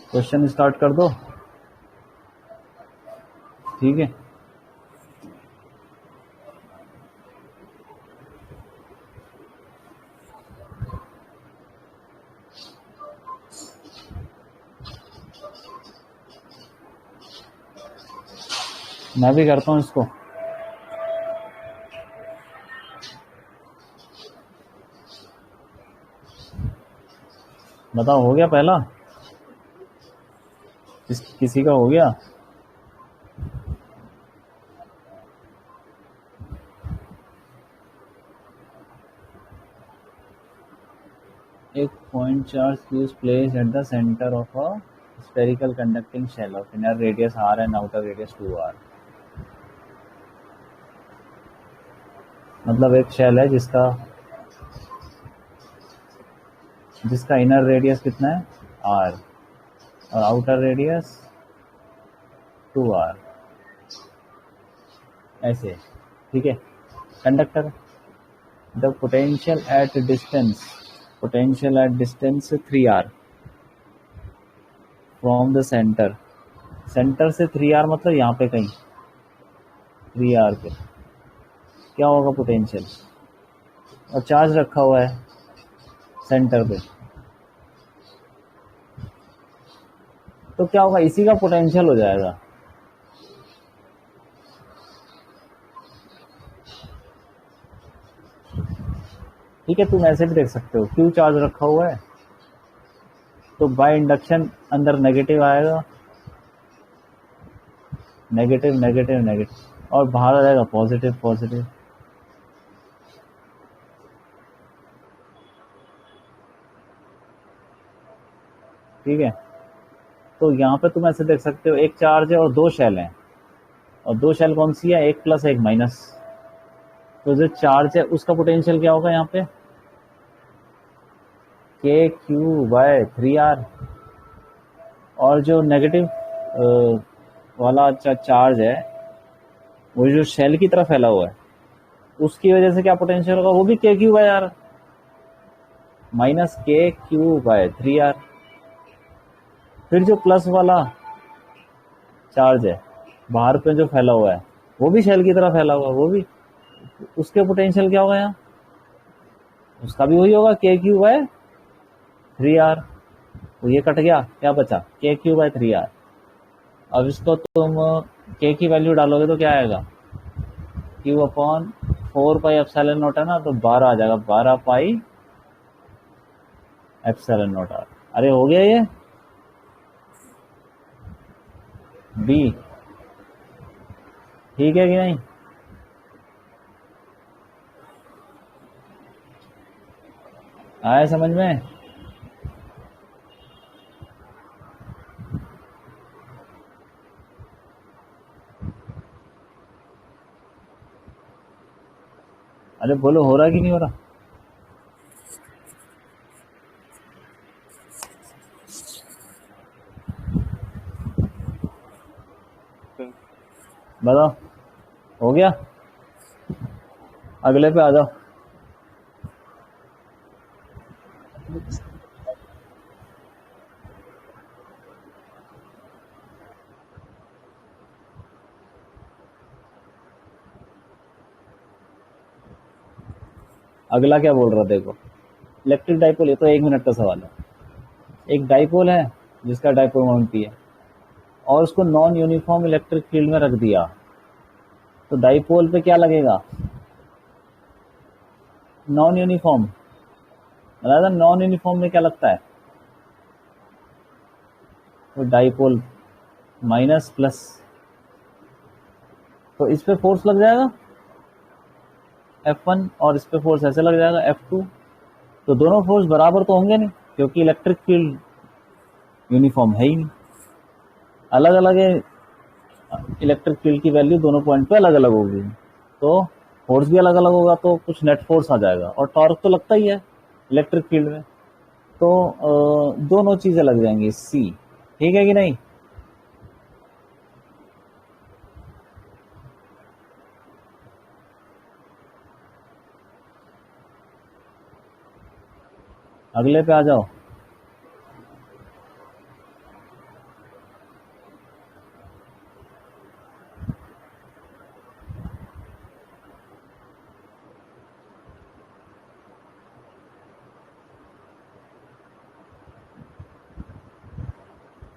Question start कर दो। ठीक है, मैं भी करता हूँ इसको। बताओ, हो गया पहला? किसी का हो गया? एक point charge is placed at the center of a spherical conducting shell of inner radius r and outer radius 2r। मतलब एक शेल है जिसका जिसका इनर रेडियस कितना है, r, और आउटर रेडियस 2r, ऐसे। ठीक है, conductor, the potential at distance 3r from the centre. Centre से 3r मतलब यहाँ पे कहीं 3r पे क्या होगा पोटेंशियल, और चार्ज रखा हुआ है सेंटर पे, तो क्या होगा, इसी का पोटेंशियल हो जाएगा। ठीक है, तुम ऐसे भी देख सकते हो, क्यू चार्ज रखा हुआ है तो बाय इंडक्शन अंदर नेगेटिव आएगा, नेगेटिव नेगेटिव नेगेटिव, और बाहर आ जाएगा पॉजिटिव पॉजिटिव। ठीक है, तो यहाँ पे तुम ऐसे देख सकते हो, एक चार्ज है और दो शेल हैं, और दो शेल कौन सी है, एक प्लस एक माइनस। तो जो चार्ज है उसका पोटेंशियल क्या होगा यहाँ पे, के क्यू बाय 3r, और जो नेगेटिव वाला चार्ज है वो जो शेल की तरफ फैला हुआ है उसकी वजह से क्या पोटेंशियल होगा, वो भी के Q by are minus k Q bye 3r। फिर जो प्लस वाला चार्ज है बाहर पे जो फैला हुआ है वो भी शेल की तरफ फैला हुआ है, वो भी, उसके पोटेंशियल क्या होगा यहाँ, उसका भी वही होगा के क्यू बाय 3r। तो ये कट गया, क्या बचा, के क्यू बाय 3r। अब इसको तुम के की वैल्यू डालोगे तो क्या आएगा, Q upon 4 pi epsilon not है ना, तो 12 आ जाएगा, 12 पाई एप्सिलॉन नॉट आर। अरे हो गया ये बी, ठीक है कि नहीं? आया समझ में? अरे बोलो, हो रहा कि नहीं हो रहा? बताओ, हो गया? अगले पे आ जाओ। अगला क्या बोल रहा, देखो, इलेक्ट्रिक डाइपोल, ये तो 1 मिनट का सवाल है। एक डाइपोल है जिसका डाइपोल मोमेंट P है, और उसको नॉन यूनिफॉर्म इलेक्ट्रिक फील्ड में रख दिया, तो डाइपोल पे क्या लगेगा, नॉन यूनिफॉर्म। मतलब नॉन यूनिफॉर्म में क्या लगता है, तो डाइपोल माइनस प्लस, तो इस पे फोर्स लग जाएगा F1, और इस पे फोर्स ऐसे लग जाएगा F2। तो दोनों फोर्स बराबर तो होंगे नहीं, क्योंकि इलेक्ट्रिक फील्ड यूनिफॉर्म है ही नहीं, अलग अलग है। इलेक्ट्रिक फील्ड की वैल्यू दोनों पॉइंट पे अलग अलग होगी, तो फोर्स भी अलग अलग होगा, तो कुछ नेट फोर्स आ जाएगा, और टॉर्क तो लगता ही है इलेक्ट्रिक फील्ड में, तो दोनों चीजें लग जाएंगी सी। ठीक है कि नहीं? अगले पे आ जाओ।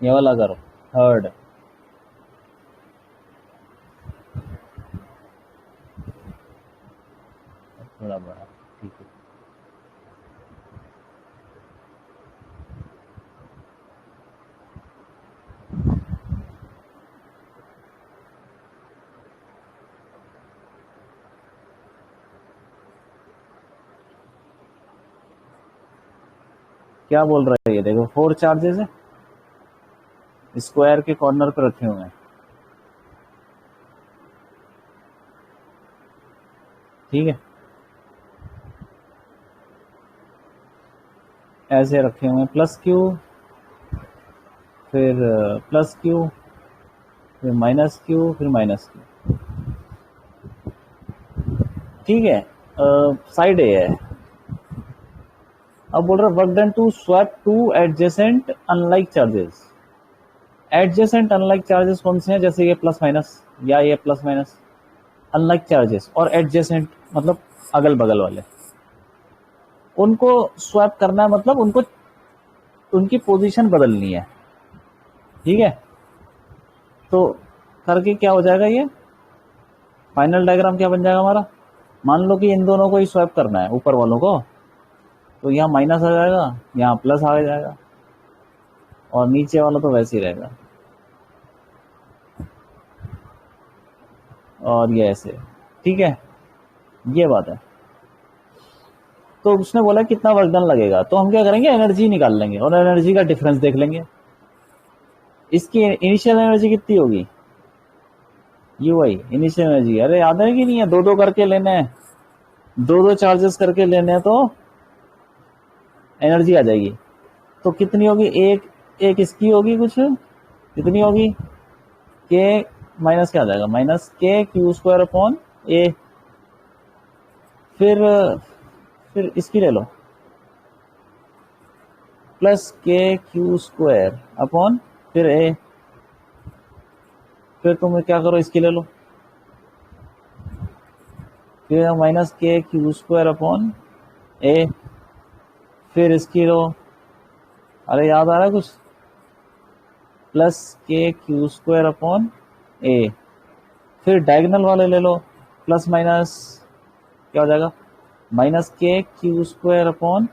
ये वाला करो, थर्ड। थोड़ा बड़ा, ठीक है। क्या बोल रहा है ये, देखो 4 चार्जेस है, स्क्वायर के कॉर्नर पे रखे हुए हैं, ठीक है, ऐसे रखे हुए हैं, प्लस क्यू, फिर प्लस क्यू, फिर माइनस क्यू, फिर माइनस क्यू, ठीक है। साइड ए है। अब बोल रहा है work done to swap two adjacent unlike charges. Adjacent unlike charges कौन से हैं, जैसे ये प्लस माइनस या ये प्लस माइनस, अनलाइक चार्जेस। और एडजेसेंट मतलब अगल बगल वाले, उनको स्वैप करना है, मतलब उनको उनकी पोजीशन बदलनी है, ठीक है। तो करके क्या हो जाएगा, ये फाइनल डायग्राम क्या बन जाएगा हमारा। मान लो कि इन दोनों को ही स्वैप करना है, ऊपर वालों को, तो यहाँ माइनस आ जाएगा, यहाँ प्लस आ जाएगा, और नीचे वाला तो वैसे ही रहेगा, और ये ऐसे, ठीक है। ये बात है। तो उसने बोला कितना वर्क डन लगेगा, तो हम क्या करेंगे, एनर्जी निकाल लेंगे और एनर्जी का डिफरेंस देख लेंगे। इसकी इनिशियल एनर्जी कितनी होगी, यू आई इनिशियल एनर्जी। अरे याद है कि नहीं है, दो दो करके लेने हैं, दो दो चार्जेस करके लेने हैं, तो एनर्जी आ जाएगी। तो कितनी होगी, एक एक इसकी होगी कुछ, कितनी होगी, के माइनस क्या आ जाएगा, minus k q square upon ए। फिर इसकी ले लो, प्लस के क्यू स्क्वायर अपॉन फिर ए। फिर तुम क्या करो, इसकी ले लो, फिर minus k q square upon ए। फिर इसकी लो, अरे याद आ रहा है कुछ, प्लस के क्यू स्क्वायर अपॉन ए। फिर डायगोनल वाले ले लो, प्लस माइनस क्या हो जाएगा, minus k q square upon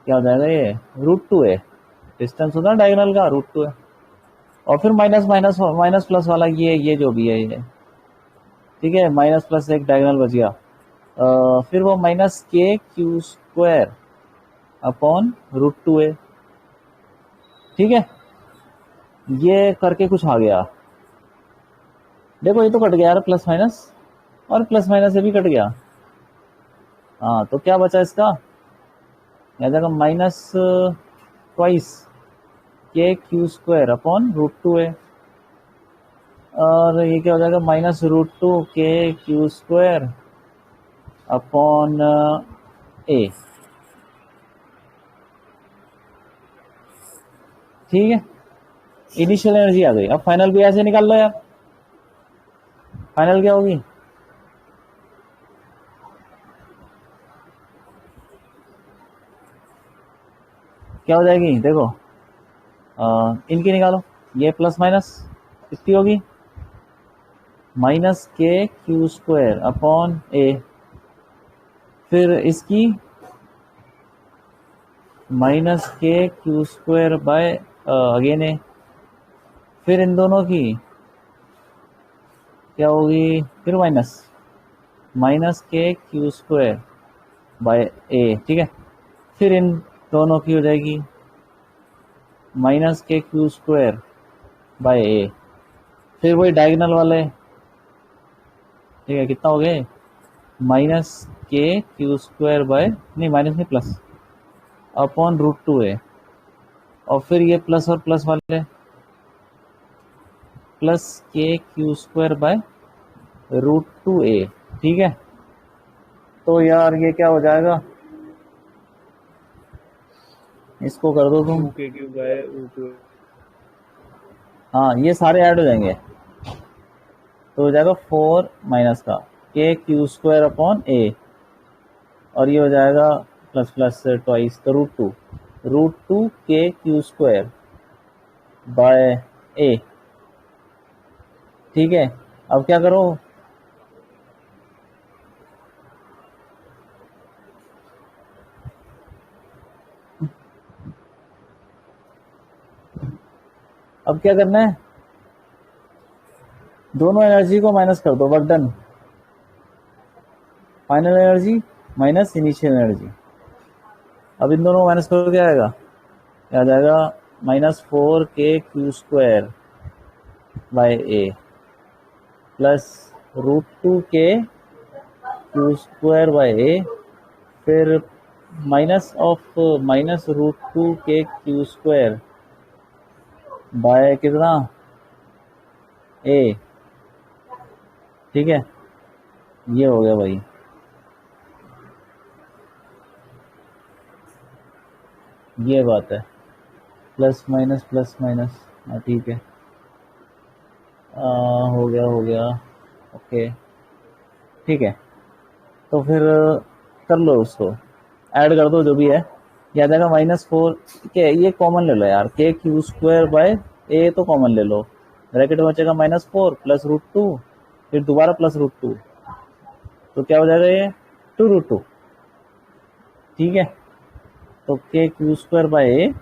क्या हो जाएगा, ये रूट टू ए। डिस्टेंस होता है डायगोनल का, रूट टू है। और फिर माइनस माइनस माइनस प्लस वाला ये जो भी है ये, ठीक है, माइनस प्लस एक डायगोनल बच गया। फिर वो minus k q square upon root two a, ठीक है। ये करके कुछ आ गया, देखो ये तो कट गया यार, प्लस माइनस, और प्लस माइनस से भी कट गया। हाँ, तो क्या बचा इसका, आ जाएगा minus twice k q square upon root two a. और ये क्या हो जाएगा, minus root two k q square upon a, ठीक है। इनिशियल एनर्जी आ गई। अब फाइनल भी ऐसे निकाल लो यार, फाइनल क्या होगी, क्या हो जाएगी, देखो इनकी निकालो, ये प्लस माइनस कितनी होगी, minus k q square upon ए। फिर इसकी minus k q square bye again ए। फिर इन दोनों की क्या होगी, फिर minus minus k q square bye ए, ठीक है। फिर इन दोनों की हो जाएगी minus k q square bye ए। फिर वही डायगोनल वाले, ठीक है, कितना हो गए, minus k q square by, नहीं माइनस नहीं plus, upon root two a. और फिर ये प्लस और प्लस वाले, प्लस के q square by root two a, ठीक है। तो यार ये क्या हो जाएगा, इसको कर दो तुम, के क्यू बाय रूट टू। हाँ ये सारे ऐड हो जाएंगे, तो हो जाएगा 4 माइनस का के क्यू स्क्वायर अपॉन ए, और ये हो जाएगा प्लस प्लस ट्वाइस, तो root two k q square bye ए। ठीक है, अब क्या करो, अब क्या करना है, दोनों एनर्जी को माइनस कर दो, work done. Final energy minus initial energy. अब इन दोनों को माइनस करो, क्या आएगा, क्या आ जाएगा, -4k⁴ बाय ए प्लस √2k⁴ बाय ए, फिर -√2k⁴ बाय कितना, ए। ठीक है, ये हो गया भाई। ये बात है, प्लस माइनस, हाँ ठीक है, हो गया हो गया, ओके ठीक है। तो फिर कर लो, उसको ऐड कर दो जो भी है, याद आएगा -4 के, ये कॉमन ले लो यार, k⁴ बाय ए तो कॉमन ले लो, ब्रैकेट में बचेगा -4 प्लस √2, फिर दोबारा प्लस √2, तो क्या हो जाएगा ये 2√2। ठीक है, तो k⁴ बाय ए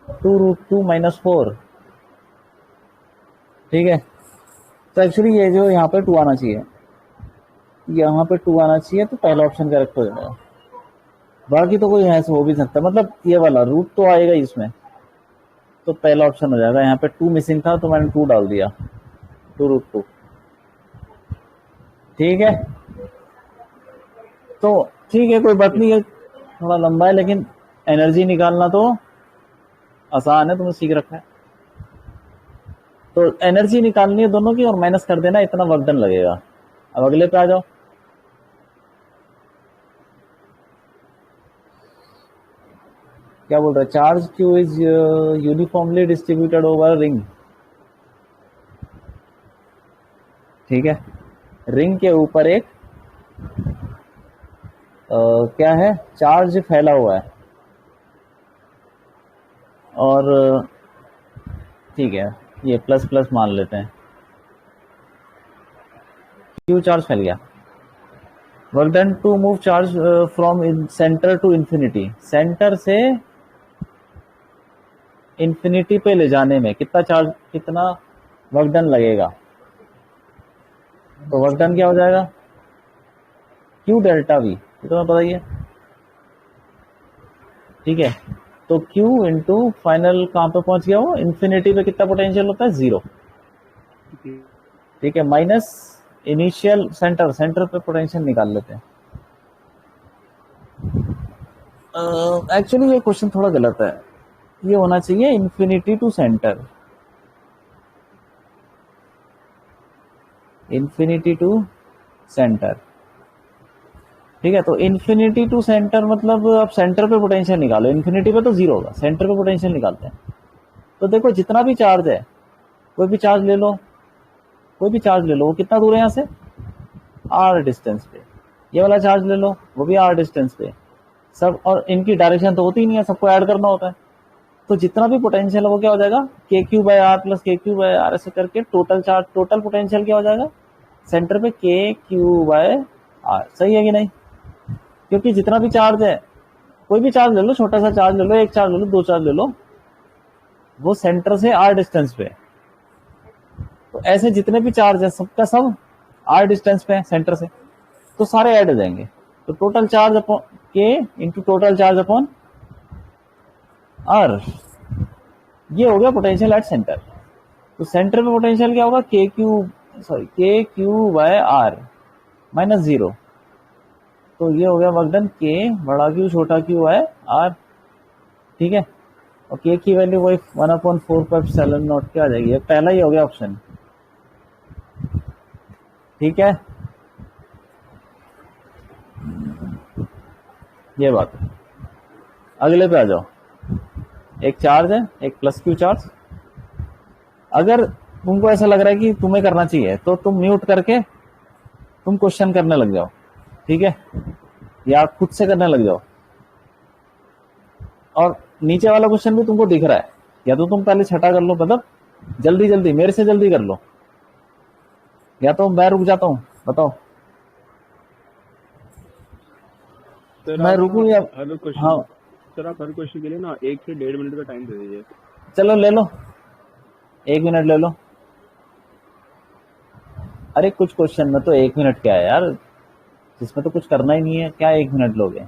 2√2 -4। ठीक है, तो एक्चुअली ये जो यहाँ पे 2 आना चाहिए, यहाँ पे 2 आना चाहिए, तो पहला ऑप्शन करेक्ट हो जाएगा। बाकी तो कोई ऐसा हो भी सकता है, मतलब ये वाला रूट तो आएगा इसमें, तो पहला ऑप्शन हो जाएगा। यहाँ पे 2 मिसिंग था तो मैंने 2 डाल दिया, 2√2। ठीक है, तो ठीक है, कोई बात नहीं है, थोड़ा लंबा है, लेकिन एनर्जी निकालना तो आसान है, तुमने सीख रखा है। तो एनर्जी निकालनी है दोनों की, और माइनस कर देना, इतना वर्क डन लगेगा। अब अगले पे आ जाओ। क्या बोल रहा है, charge Q is uniformly distributed over ring. ठीक है, रिंग के ऊपर एक क्या है, चार्ज फैला हुआ है, और ठीक है, ये प्लस प्लस मान लेते हैं, क्यू चार्ज फैल गया। Work done to move charge from centre to infinity, centre से इंफिनिटी पे ले जाने में कितना चार्ज, कितना वर्क डन लगेगा। तो वर्क डन क्या हो जाएगा, Q डेल्टा V, तो तुम्हें पता ही है। ठीक है, तो Q इंटू फाइनल कहाँ पे पहुंच गया, वो इंफिनिटी पे कितना पोटेंशियल होता है, 0। ठीक है, माइनस इनिशियल सेंटर, सेंटर पे पोटेंशियल निकाल लेते हैं। एक्चुअली ये क्वेश्चन थोड़ा गलत है, ये होना चाहिए infinity to centre, infinity to centre. ठीक है, तो इंफिनिटी टू सेंटर मतलब आप सेंटर पे पोटेंशियल निकालो, इंफिनिटी पे तो 0 होगा, सेंटर पे पोटेंशियल निकालते हैं। तो देखो जितना भी चार्ज है, कोई भी चार्ज ले लो, कोई भी चार्ज ले लो, वो कितना दूर है यहाँ से, r डिस्टेंस पे। ये वाला चार्ज ले लो, वो भी r डिस्टेंस पे, सब, और इनकी डायरेक्शन तो होती ही नहीं है, सबको ऐड करना होता है। तो जितना भी पोटेंशियल है वो क्या हो जाएगा, kq/r प्लस kq/r, ऐसे करके टोटल चार्ज, टोटल पोटेंशियल क्या हो जाएगा सेंटर पे, kq/r। सही है कि नहीं, क्योंकि जितना भी चार्ज है, कोई भी चार्ज ले लो, छोटा सा चार्ज ले लो, एक चार्ज ले लो, 2 चार्ज ले लो, वो सेंटर से r डिस्टेंस पे। तो ऐसे जितने भी चार्ज है सबका सब r डिस्टेंस पे है सेंटर से, तो सारे ऐड हो जाएंगे। तो total charge upon k into total charge upon r, ये हो गया पोटेंशियल एट सेंटर। तो सेंटर पे पोटेंशियल क्या होगा, kq/r माइनस 0। तो ये हो गया वर्क डन, k बड़ा Q छोटा Q है r। ठीक है, और k की वैल्यू वही 1/4πε0 क्या आ जाएगी, पहला ही हो गया ऑप्शन। ठीक है, ये बात है। अगले पे आ जाओ, एक चार्ज है, एक प्लस Q चार्ज। अगर तुमको ऐसा लग रहा है कि तुम्हें करना चाहिए, तो तुम म्यूट करके तुम क्वेश्चन करने लग जाओ। ठीक है, या खुद से करने लग जाओ, और नीचे वाला क्वेश्चन भी तुमको दिख रहा है, या तो तुम पहले छठा कर लो, मतलब जल्दी जल्दी मेरे से जल्दी कर लो, या तो मैं रुक जाता हूँ, बताओ। सर मैं आप ना रुकूं या? हर क्वेश्चन हाँ, सर आप हर क्वेश्चन के लिए ना 1 से 1.5 मिनट का टाइम दे दीजिए। चलो ले लो, 1 मिनट ले लो। अरे कुछ क्वेश्चन में तो 1 मिनट क्या है यार, जिसमें तो कुछ करना ही नहीं है, क्या 1 मिनट लोगे?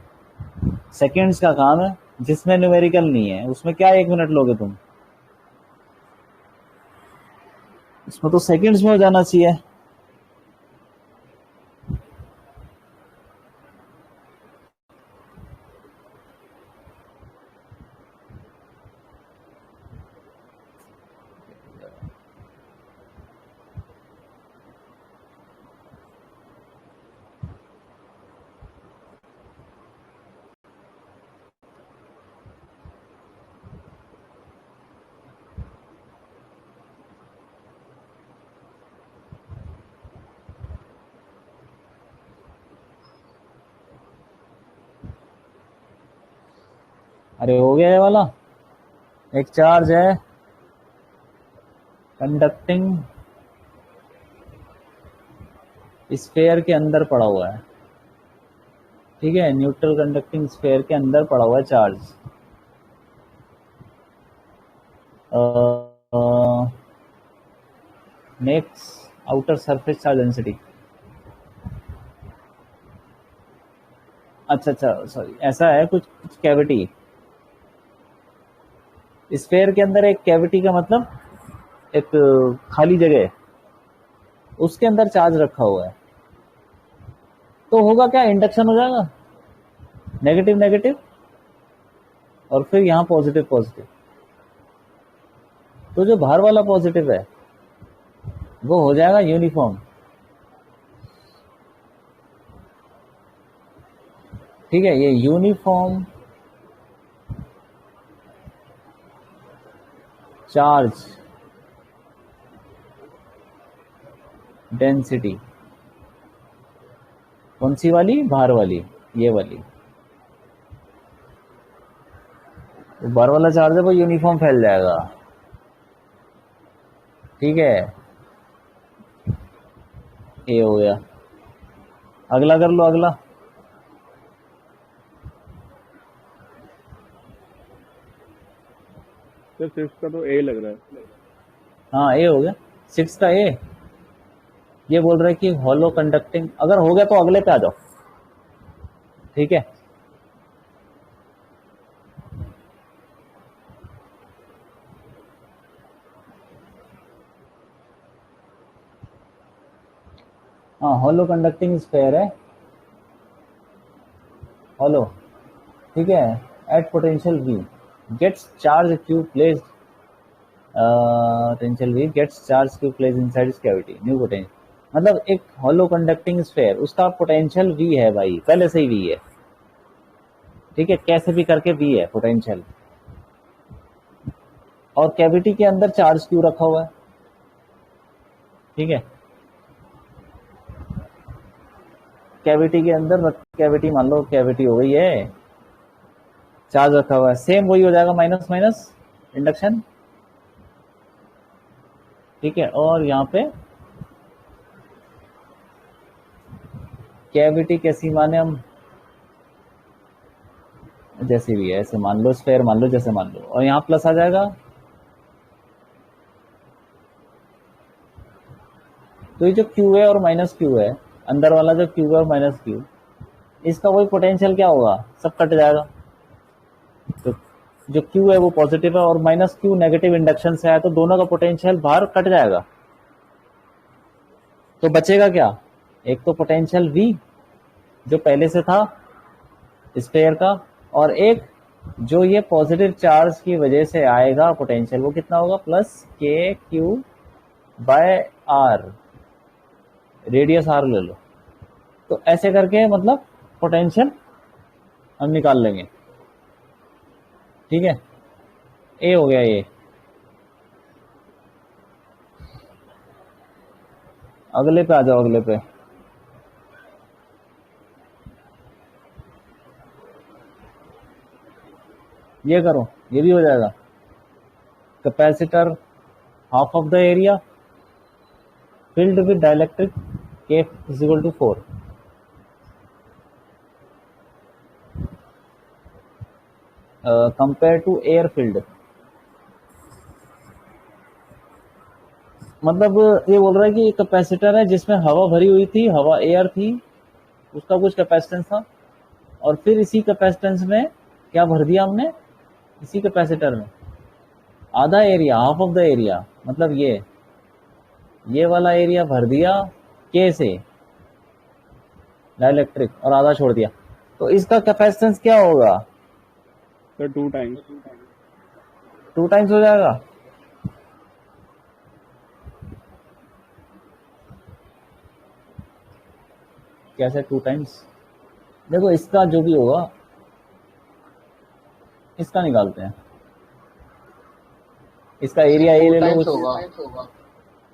सेकेंड्स का काम है, जिसमें न्यूमेरिकल नहीं है उसमें क्या 1 मिनट लोगे तुम? इसमें तो सेकेंड्स में हो जाना चाहिए। अरे हो गया ये वाला। एक चार्ज है कंडक्टिंग स्फेयर के अंदर पड़ा हुआ है, ठीक है, न्यूट्रल कंडक्टिंग स्फेयर के अंदर पड़ा हुआ है charge. Makes outer surface charge density. अच्छा अच्छा, सॉरी, ऐसा है कुछ कुछ कैविटी, स्फेयर के अंदर एक कैविटी का मतलब एक खाली जगह है, उसके अंदर चार्ज रखा हुआ है। तो होगा क्या, इंडक्शन हो जाएगा, नेगेटिव नेगेटिव, और फिर यहाँ पॉजिटिव पॉजिटिव। तो जो बाहर वाला पॉजिटिव है वो हो जाएगा यूनिफॉर्म, ठीक है, ये यूनिफॉर्म चार्ज डेंसिटी। कौन सी वाली, बाहर वाली, ये वाली। तो बाहर वाला चार्ज है वो यूनिफॉर्म फैल जाएगा, ठीक है। ये हो गया, अगला कर लो, अगला। सर 6 का तो ए लग रहा है। हाँ ए हो गया, 6 का ए। ये बोल रहा है कि हॉलो कंडक्टिंग, अगर हो गया तो अगले पे आ जाओ, ठीक है। हाँ, हॉलो कंडक्टिंग स्फेयर है, हॉलो, ठीक है, at potential V gets charge Q placed, potential V gets charge Q placed inside इस कैविटी, न्यू पोटेंशियल। मतलब एक हॉलो कंडक्टिंग स्फेयर, उसका पोटेंशियल वी है भाई, पहले से ही वी है, ठीक है, कैसे भी करके वी है पोटेंशियल, और कैविटी के अंदर चार्ज क्यू रखा हुआ है, ठीक है। कैविटी के अंदर, कैविटी मान लो कैविटी हो गई है, चार्ज रखा हुआ है, सेम वही हो जाएगा, माइनस माइनस इंडक्शन, ठीक है। और यहाँ पे कैविटी कैसी माने हम, जैसी भी है ऐसे मान लो, स्फेयर मान लो, जैसे मान लो, और यहाँ प्लस आ जाएगा। तो ये जो क्यू है और माइनस क्यू है, अंदर वाला जो क्यू है और माइनस क्यू, इसका वही पोटेंशियल क्या होगा, सब कट जाएगा। तो जो क्यू है वो पॉजिटिव है और माइनस क्यू नेगेटिव इंडक्शन से आया, तो दोनों का पोटेंशियल बाहर कट जाएगा। तो बचेगा क्या, एक तो पोटेंशियल वी जो पहले से था स्फेयर का, और एक जो ये पॉजिटिव चार्ज की वजह से आएगा पोटेंशियल, वो कितना होगा, प्लस के Q by R, radius R ले लो। तो ऐसे करके मतलब पोटेंशियल हम निकाल लेंगे, ठीक है। ए हो गया ये, अगले पे आ जाओ, अगले पे। ये करो, ये भी हो जाएगा। capacitor half of the area filled with dielectric K is equal to 4. Compared to air filled, मतलब ये बोल रहा है कि कैपेसिटर है जिसमें हवा भरी हुई थी, हवा एयर थी, उसका कुछ कैपेसिटेंस था, और फिर इसी कैपेसिटेंस में क्या भर दिया हमने, इसी कैपेसिटर में आधा area, half of the area, मतलब ये वाला एरिया भर दिया के से डाइलेक्ट्रिक और आधा छोड़ दिया, तो इसका कैपेसिटेंस क्या होगा सर 2 टाइम्स। 2 टाइम्स हो जाएगा। कैसे 2 टाइम्स? देखो इसका जो भी होगा इसका निकालते हैं, इसका एरिया ए ले लो,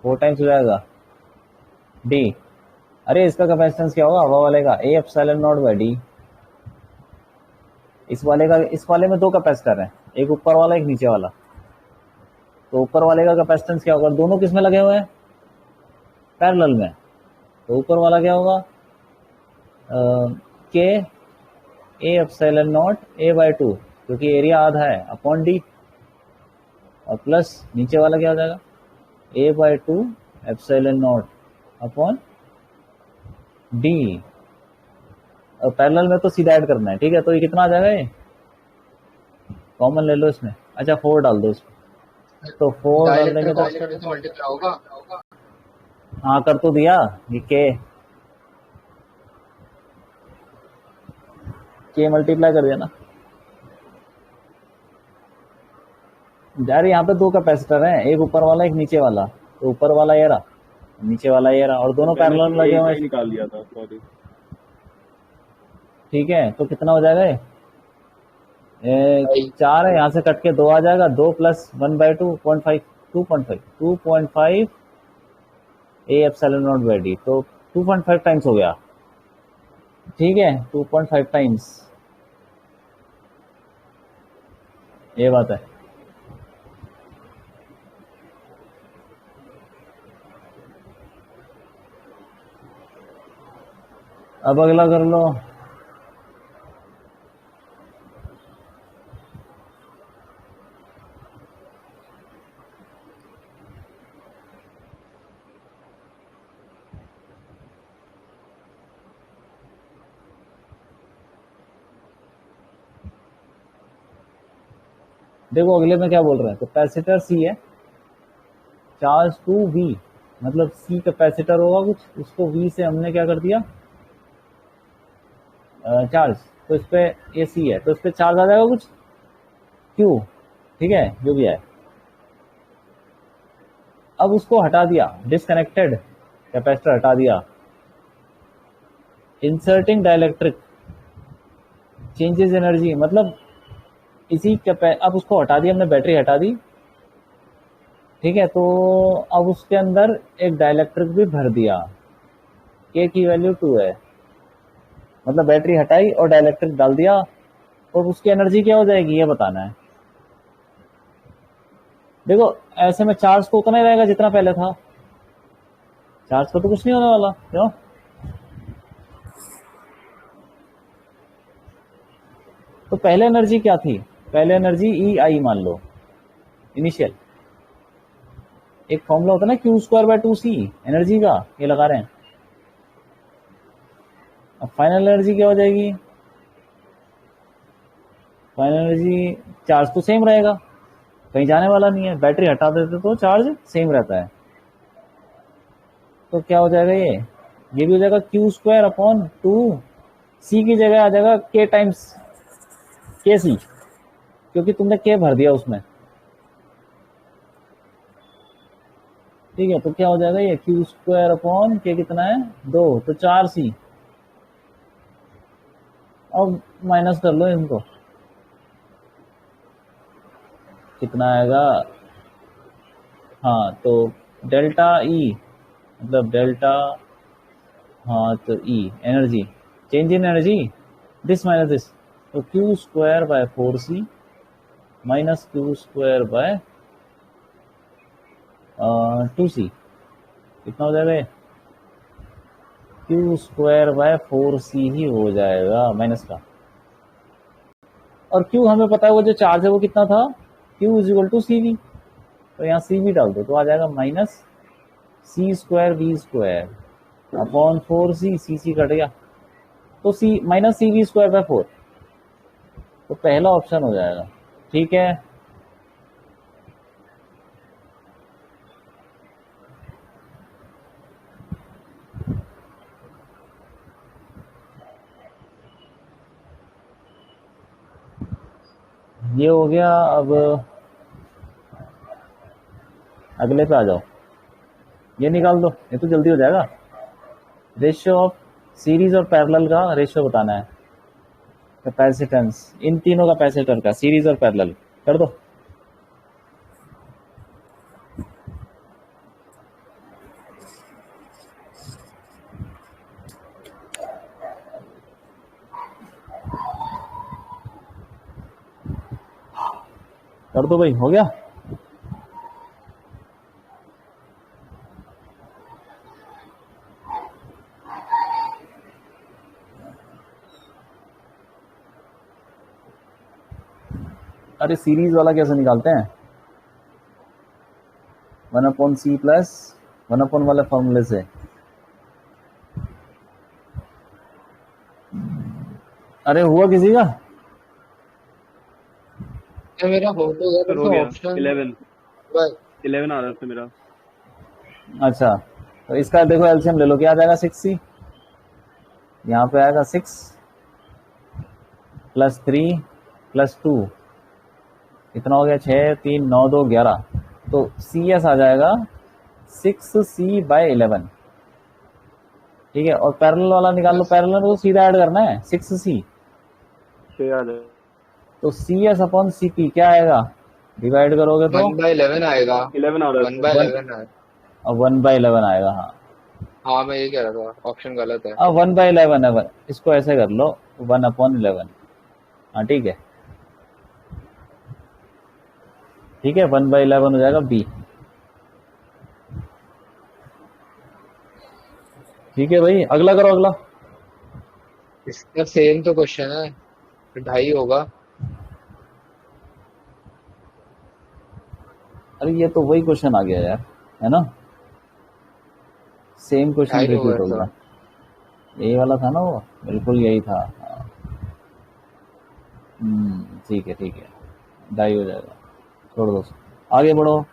4 टाइम्स हो जाएगा डी। अरे इसका कैपेसिटेंस क्या होगा हवा वाले का, A epsilon naught by D. इस वाले में 2 कैपेसिटर हैं, एक ऊपर वाला एक नीचे वाला, तो ऊपर वाले का कैपेसिटेंस क्या होगा, दोनों किस में लगे हुए हैं, पैरेलल में, तो ऊपर वाला क्या होगा K A epsilon naught A by 2, क्योंकि एरिया आधा है, अपॉन डी, और प्लस नीचे वाला क्या हो जाएगा a by 2 epsilon not upon d. और पैरेलल में तो सीधा ऐड करना है, ठीक है, तो ये कितना आ जाएगा, ये कॉमन ले लो इसमें, अच्छा 4 डाल दो इसमें, तो 4 डाल देंगे तो मल्टीप्लाई होगा। हाँ कर तो दिया, ये के मल्टीप्लाई कर दिया ना यार। यहाँ पे 2 कैपेसिटर हैं, एक ऊपर वाला एक नीचे वाला, तो ऊपर वाला ये रहा, नीचे वाला ये रहा, और दोनों पैरेलल लगे हुए हैं, निकाल लिया था, सॉरी। ठीक है, तो कितना हो जाएगा ये 4 है, यहाँ से कट के 2 आ जाएगा, 2 plus 1 by 2.5 2.5 A epsilon not by D, तो 2.5 टाइम्स हो गया, ठीक है, 2.5 टाइम्स, ये बात है। अब अगला कर लो, देखो अगले में क्या बोल रहे हैं, कैपेसिटर सी है, चार्ज टू वी, मतलब सी कैपेसिटर होगा कुछ, उसको वी से हमने क्या कर दिया चार्ज, तो इस पे ये सी है, तो इस पे चार्ज आ जाएगा कुछ क्यू, ठीक है, जो भी है। अब उसको हटा दिया, डिसकनेक्टेड कैपेसिटर हटा दिया, इंसर्टिंग डाइलेक्ट्रिक चेंजेस एनर्जी, मतलब इसी अब उसको हटा दिया हमने, बैटरी हटा दी, ठीक है, तो अब उसके अंदर एक डाइलेक्ट्रिक भी भर दिया, के की वैल्यू 2 है, मतलब बैटरी हटाई और डाइलेक्ट्रिक डाल दिया, और उसकी एनर्जी क्या हो जाएगी ये बताना है। देखो ऐसे में चार्ज तो उतना ही रहेगा जितना पहले था, चार्ज को तो कुछ नहीं होने वाला, क्यों, तो पहले एनर्जी क्या थी, पहले एनर्जी ई आई मान लो, इनिशियल, एक फॉर्मूला होता है ना Q square by 2c energy का, ये लगा रहे हैं। अब फाइनल एनर्जी क्या हो जाएगी, फाइनल एनर्जी, चार्ज तो सेम रहेगा, कहीं जाने वाला नहीं है, बैटरी हटा देते तो चार्ज सेम रहता है, तो क्या हो जाएगा ये भी हो जाएगा क्यू स्क्वायर अपॉन 2, सी की जगह आ जाएगा के टाइम्स के सी, क्योंकि तुमने के भर दिया उसमें, ठीक है, तो क्या हो जाएगा ये क्यू स्क्वायर अपॉन के कितना है 2, तो 4c, अब माइनस कर लो इनको, कितना आएगा, हाँ तो डेल्टा ई, मतलब डेल्टा, हाँ तो E energy, change in energy, this minus this, तो q square by 4c minus q square by 2c कितना हो जाएगा, क्यू स्क्वायर बाय 4c ही हो जाएगा माइनस का। और क्यू हमें पता है वो जो चार्ज है वो कितना था, q is equal to c v, तो यहाँ सी वी डाल दो तो आ जाएगा minus c square v square upon 4c, c cut गया तो c minus c v square by 4, तो पहला ऑप्शन हो जाएगा। ठीक है, ये हो गया। अब अगले पे आ जाओ, ये निकाल दो, ये तो जल्दी हो जाएगा। रेशियो ऑफ सीरीज और पैरेलल का रेशियो बताना है, कैपेसिटेंस इन तीनों कैपेसिटर का, सीरीज और पैरेलल कर दो। कर दो भाई, हो गया। अरे सीरीज वाला कैसे निकालते हैं, 1/c प्लस 1 वाले फॉर्मूले से। अरे हुआ किसी का, ये मेरा हो तो गया, फिर पर हो तो गया ऑप्शन 11, भाई 11 आ रहा था मेरा। अच्छा तो इसका देखो एलसीएम ले लो, क्या आ जाएगा 6c, यहाँ पे आएगा 6 प्लस 3 प्लस 2, इतना हो गया 6 3 9 2 11, तो सी एस आ जाएगा 6c/11। ठीक है, और पैरेलल वाला निकाल लो, प्लस पैरेलल को सीधा ऐड करना है 6c, 6 आ जाएगा, तो C S upon C P क्या आएगा, डिवाइड करोगे तो 1/11 आएगा। 11 आ रहा वन था। बाय 1 इलेवन है। 1/11 आएगा। हाँ हाँ मैं ये कह रहा था, ऑप्शन गलत है। अब 1/11 है, इसको ऐसे कर लो 1/11। हाँ ठीक है, ठीक है 1/11 हो जाएगा बी। ठीक है भाई, अगला करो अगला। इसका सेम तो क्वेश्चन है, तो 2.5 होगा। अरे ये तो वही क्वेश्चन आ गया यार, है ना, सेम क्वेश्चन 2.5 होगा रिपीट हो ऐसा। गया, यही वाला था ना वो, बिल्कुल यही था। हाँ। ठीक है ठीक है, 2.5 हो जाएगा, छोड़ दो, आगे बढ़ो।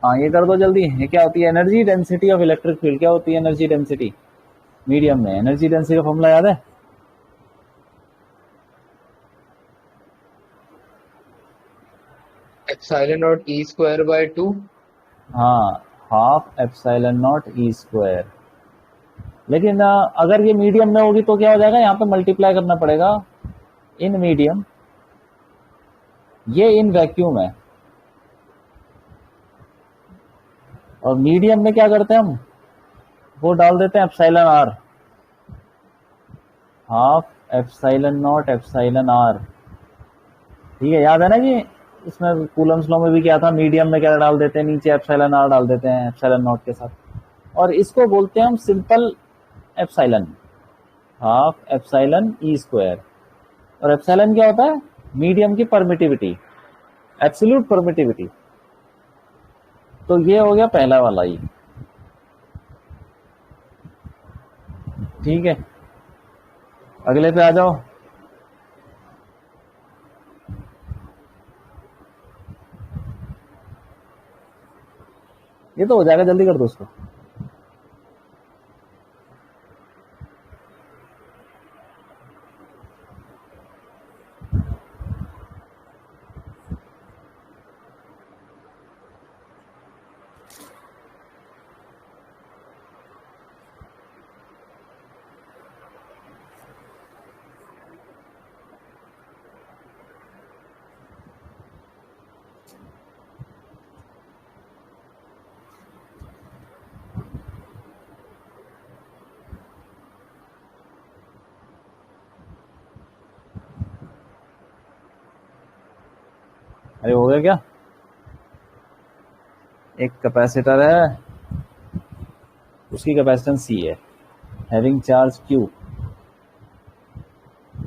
हाँ ये कर दो जल्दी, ये क्या होती है energy density of electric field, क्या होती है एनर्जी डेंसिटी मीडियम में, एनर्जी डेंसिटी का फॉर्मूला याद है, epsilon not E square by 2। हाँ half epsilon not E square. लेकिन अगर ये मीडियम में होगी तो क्या हो जाएगा, यहाँ पे मल्टीप्लाई करना पड़ेगा इन मीडियम, ये इन वैक्यूम है, और मीडियम में क्या करते हैं हम, वो डाल देते हैं epsilon R, half epsilon naught epsilon R. ठीक है, याद है ना कि इसमें कूलम्स लॉ में भी क्या था, मीडियम में क्या डाल देते हैं, नीचे एप्सिलॉन आर डाल देते हैं एप्सिलॉन नॉट के साथ, और इसको बोलते हैं हम simple epsilon, half epsilon E square. और एप्सिलॉन क्या होता है, मीडियम की परमिटिविटी, एब्सोल्यूट परमिटिविटी। तो ये हो गया पहला वाला ही। ठीक है, अगले पे आ जाओ। ये तो हो जाएगा, जल्दी कर दो उसको। अरे हो गया क्या? एक कैपेसिटर है, उसकी कैपेसिटेंस सी है, हैविंग चार्ज क्यू।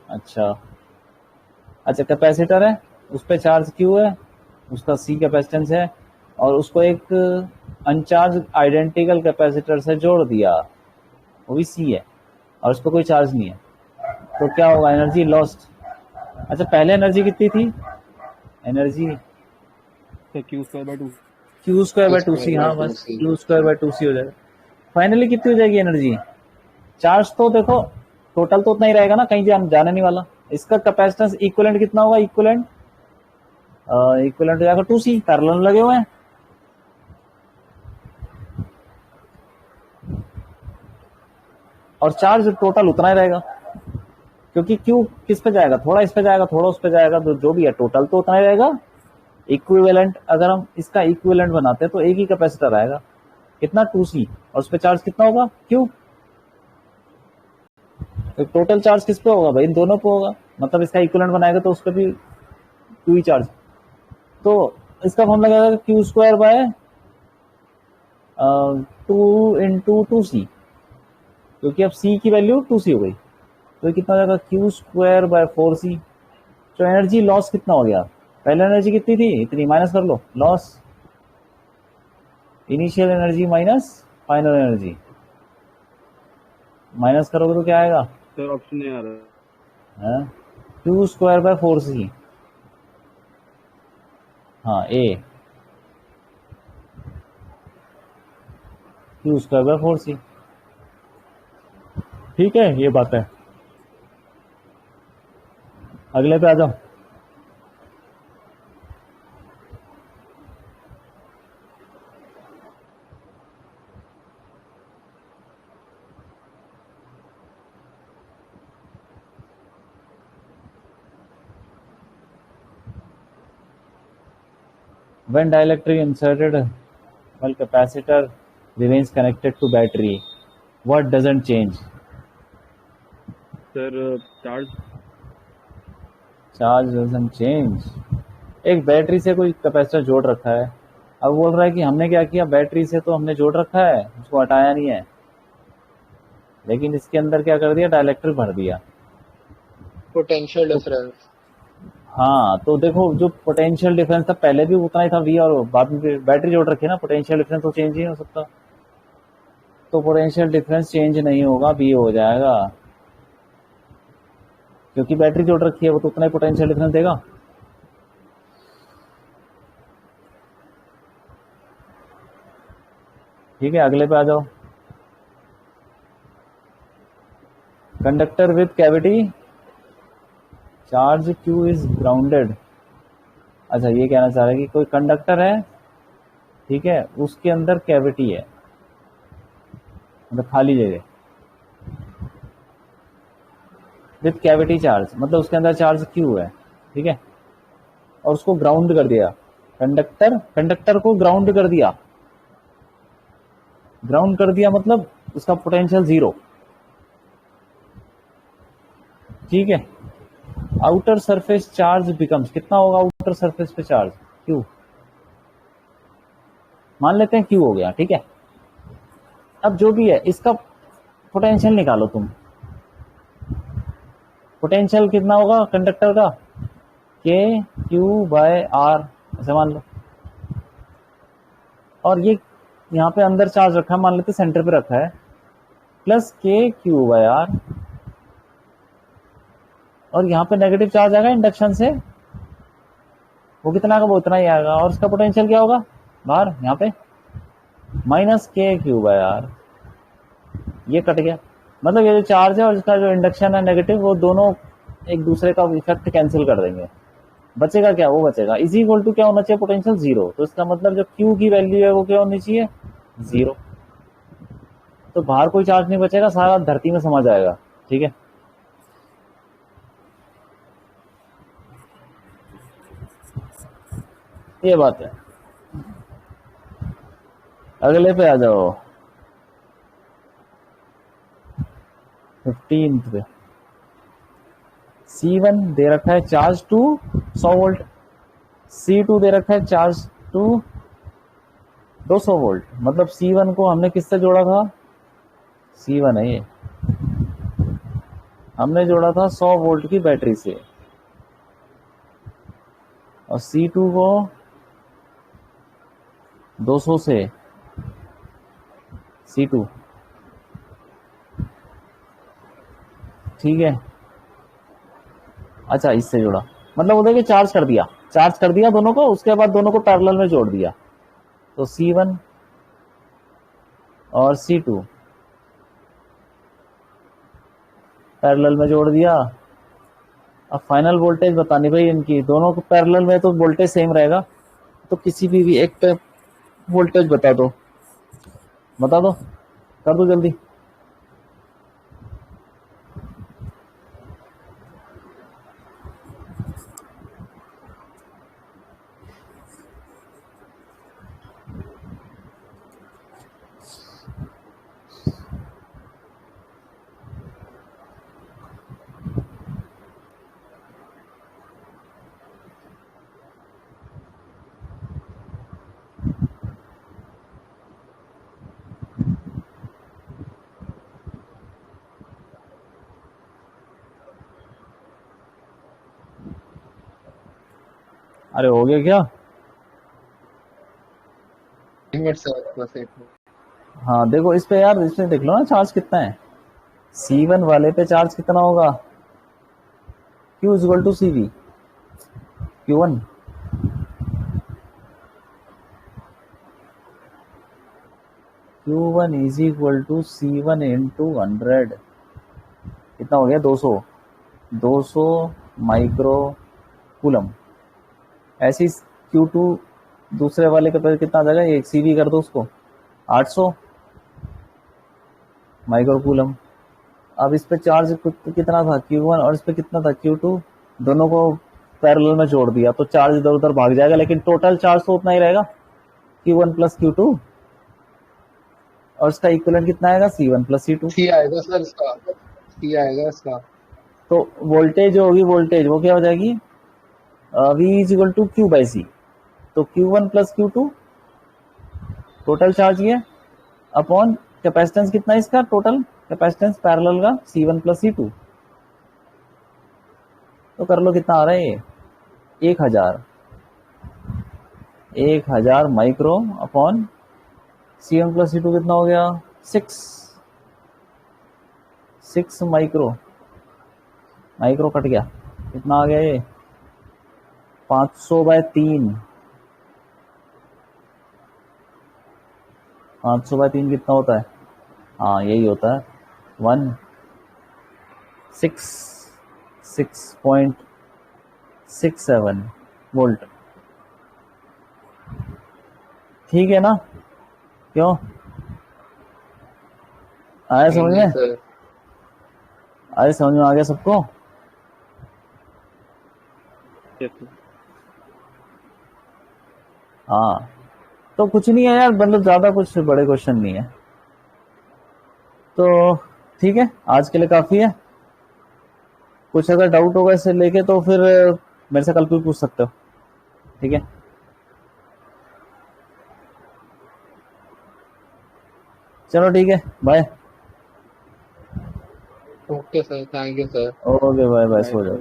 अच्छा अच्छा, कैपेसिटर है, उस पर चार्ज क्यू है, उसका सी कैपेसिटेंस है, और उसको एक अनचार्ज आइडेंटिकल कैपेसिटर से जोड़ दिया, वो भी सी है, और उस पर कोई चार्ज नहीं है, तो क्या होगा? Energy lost. अच्छा, पहले एनर्जी कितनी थी? एनर्जी तो q square by 2। Q square by two c, square by हाँ टू बस c q square by two c हो जाएगा। फाइनली कितनी हो जाएगी एनर्जी? चार्ज तो देखो टोटल तो उतना ही रहेगा ना, कहीं जाने नहीं वाला। इसका कैपेसिटेंस इक्विवेलेंट कितना होगा? इक्विवेलेंट इक्विवेलेंट हो जाएगा टू सी, पैरेलल लगे हुए हैं। और चार्ज टोटल उतना ही रहेगा, क्योंकि क्यू किस पे जाएगा? थोड़ा इस पे जाएगा, थोड़ा उस पे जाएगा, तो जो भी है टोटल तो उतना ही रहेगा। इक्विवेलेंट, अगर हम इसका इक्विवेलेंट बनाते हैं तो एक ही कैपेसिटर आएगा, कितना? टू सी, और उस पे चार्ज कितना होगा? क्यू। तो टोटल चार्ज किस पे होगा भाई? इन दोनों पे होगा, मतलब इसका इक्विवेलेंट बनाएगा तो उस पर भी क्यू ही चार्ज। तो इसका फॉर्मूला क्या होगा? Q square by two into two c, क्योंकि अब सी की वैल्यू टू सी हो गई, तो ये कितना हो जाएगा? क्यू स्क्वायर बाय फोर सी। तो एनर्जी लॉस कितना हो गया? पहले एनर्जी कितनी थी? इतनी, माइनस कर लो loss, initial energy minus final energy, minus करोगे तो क्या आएगा? सर ऑप्शन नहीं आ रहा। है क्यू स्क्वायर बाय फोर सी, हाँ ए, क्यू स्क्वायर बाय फोर सी। ठीक है, ये बात है। अगले पे आ जाओ। When dielectric inserted while capacitor remains connected to battery, what doesn't change? Sir charge. Charge doesn't change। एक बैटरी से कोई कैपेसिटर जोड़ रखा है, अब बोल रहा है कि हमने क्या किया, बैटरी से तो हमने जोड़ रखा है, उसको हटाया नहीं है, लेकिन इसके अंदर क्या कर दिया? डाइलेक्ट्रिक भर दिया। पोटेंशियल तो डिफरेंस। हाँ, तो देखो जो पोटेंशियल डिफरेंस था पहले भी उतना ही था वी, और बाद में बैटरी जोड़ रखी है ना, पोटेंशियल डिफरेंस तो चेंज ही नहीं हो सकता, तो पोटेंशियल डिफरेंस चेंज नहीं होगा, बी हो जाएगा, क्योंकि बैटरी जोड़ रखी है वो तो उतना ही पोटेंशियल डिफरेंस देगा। ठीक है, अगले पे आ जाओ। Conductor with cavity, charge Q is grounded. अच्छा, ये कहना चाह रहा है कि कोई कंडक्टर है, ठीक है, उसके अंदर कैविटी है, मतलब खाली जगह, विथ कैविटी चार्ज, मतलब उसके अंदर चार्ज क्यू है, ठीक है, और उसको ग्राउंड कर दिया। कंडक्टर को ग्राउंड कर दिया, ग्राउंड कर दिया मतलब उसका पोटेंशियल जीरो। ठीक है, आउटर सरफेस चार्ज बिकम्स, कितना होगा आउटर सरफेस पे चार्ज? क्यू, मान लेते हैं क्यू हो गया, ठीक है। अब जो भी है इसका पोटेंशियल निकालो तुम, पोटेंशियल कितना होगा कंडक्टर का? के क्यू बाय आर, ऐसे मान लो, और ये यहाँ पे अंदर चार्ज रखा है, मान लेते सेंटर पे रखा है, प्लस के क्यू बाय आर, और यहाँ पे नेगेटिव चार्ज आएगा इंडक्शन से, वो कितना का? वो उतना ही आएगा, और उसका पोटेंशियल क्या होगा बाहर यहाँ पे? Minus k Q by are, ये कट गया, मतलब ये जो चार्ज है और इसका जो इंडक्शन है नेगेटिव, वो दोनों एक दूसरे का इफेक्ट कैंसिल कर देंगे, बचेगा क्या? वो बचेगा इज इक्वल टू क्या होना चाहिए? Potential zero. तो इसका मतलब जो क्यू की वैल्यू है वो क्या होनी चाहिए? जीरो। तो बाहर कोई चार्ज नहीं बचेगा, सारा धरती में समा जाएगा। ठीक है, ये बात है। अगले पे आ जाओ, 15th पे। C1 दे रखा है चार्ज टू 100 वोल्ट, C2 दे रखा है चार्ज टू 200 वोल्ट, मतलब C1 को हमने किससे जोड़ा था, C1 है ये, हमने जोड़ा था 100 वोल्ट की बैटरी से, और C2 को 200 से, C2 ठीक है। अच्छा इससे जोड़ा, मतलब वो देखिए चार्ज कर दिया दोनों को, उसके बाद दोनों को पैरेलल में जोड़ दिया, तो C1 और C2 पैरेलल में जोड़ दिया। अब फाइनल वोल्टेज बतानी भाई इनकी, दोनों को पैरेलल में तो वोल्टेज सेम रहेगा, तो किसी भी एक पे वोल्टेज बता दो, कर दो जल्दी। अरे हो गया क्या? मिनट सर, बस एक मिनट। हाँ देखो इस पे यार, इसमें देख लो ना चार्ज कितना है, C1 वाले पे चार्ज कितना होगा, Q equal to CV, Q1 Q1 is equal to C1 into 100, कितना हो गया 200 माइक्रो कूलम। ऐसी Q2 दूसरे वाले के पे कितना आ जाएगा, एक CV कर दो उसको 800 माइक्रो कूलम। अब इस पे चार्ज कितना था Q1 और इस पे कितना था Q2, दोनों को पैरेलल में जोड़ दिया तो चार्ज इधर उधर भाग जाएगा, लेकिन टोटल चार्ज तो उतना ही रहेगा, Q1 प्लस Q2, और इसका इक्विवेलेंट कितना आएगा, C1 प्लस C2। सी आएगा सर इसका, सी आएगा इसका। तो वोल्टेज जो होगी, वोल्टेज वो क्या हो जाएगी, V is equal to Q by C, तो Q1 plus Q2 total charge ये, अपॉन कैपेसिटेंस कितना है इसका, टोटल कैपेसिटेंस पैरेलल का C1 प्लस C2, तो कर लो कितना आ रहा है ये, 1000 micro upon C1 plus C2 कितना हो गया, 6 माइक्रो कट गया, कितना आ गया ये 500/3, 500/3 कितना होता है, हाँ यही होता है 166.67 वोल्ट, ठीक है ना, क्यों आया समझ में, सर आया समझ में आ गया सबको। हाँ तो कुछ नहीं है यार, मतलब ज्यादा कुछ बड़े क्वेश्चन नहीं है, तो ठीक है आज के लिए काफी है, कुछ अगर डाउट होगा इससे लेके तो फिर मेरे से कल भी पूछ सकते हो, ठीक है, चलो ठीक है, bye. Okay sir, thank you sir. Okay bye bye, सो जाओ,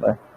बाय।